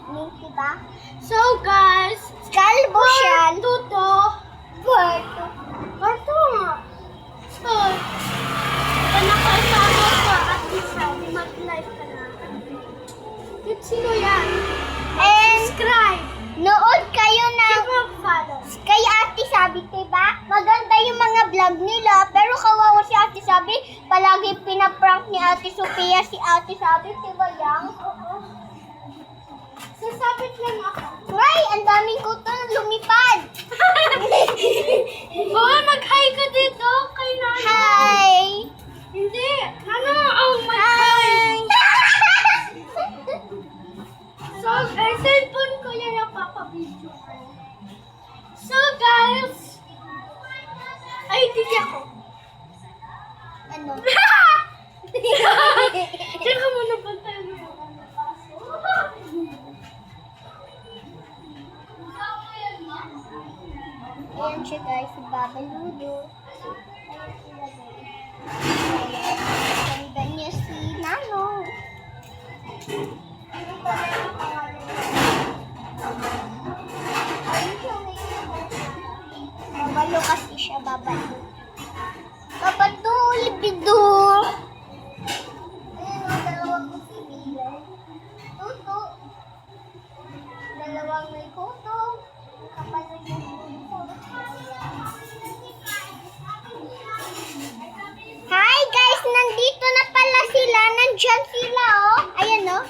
mink, diba? So guys, Kalbo siya. Tuto. Parto nga. So, nakasama ka at isa, mag-live ka na. Sino yan? And Subscribe. nood kayo ng Follow. kay Ate Sabi, diba? Maganda yung mga vlog nila, pero kawawa si Ate Sabi. Palagi pinaprank ni Ate Sophia si Ate Sabi, diba yang? Sasabit lang ako. Right, ang daming kuto na lumipad. Baka mag-hi ka dito kay Nano. Hi! Hindi. Nano, oh my Hi! So, cellphone ko yan napapabidyo ko. So, guys. Ay, hindi ako. Ano? Diyan ka muna bantayan mo yung Ayan siya guys, si Baba Ludo. Ganda niya si Nano. Babalo kasi siya, babalo. Babalo, libido. Ayan o, dalawang kusibilan. Tuto. Dalawang may kuto. Kapal na yung kuto. Hi guys! Nandito na pala sila. Nandyan sila oh. Ayan oh.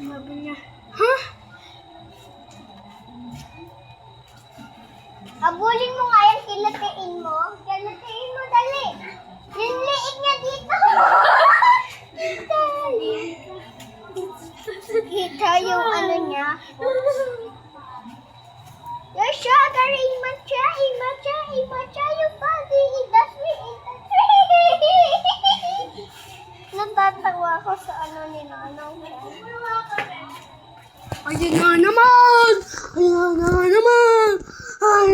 Sabi niya, Huh? Abulin mo nga yan. Kilatiin mo. Kilatiin mo dali. Yung liig niya dito. Kita yung ano niya. Your sugar, imatcha, imatcha, imatcha, your body, industry, industry. Natatawa ko sa ano ni Nanong siya. ayun na naman! Ayun na naman! Ay!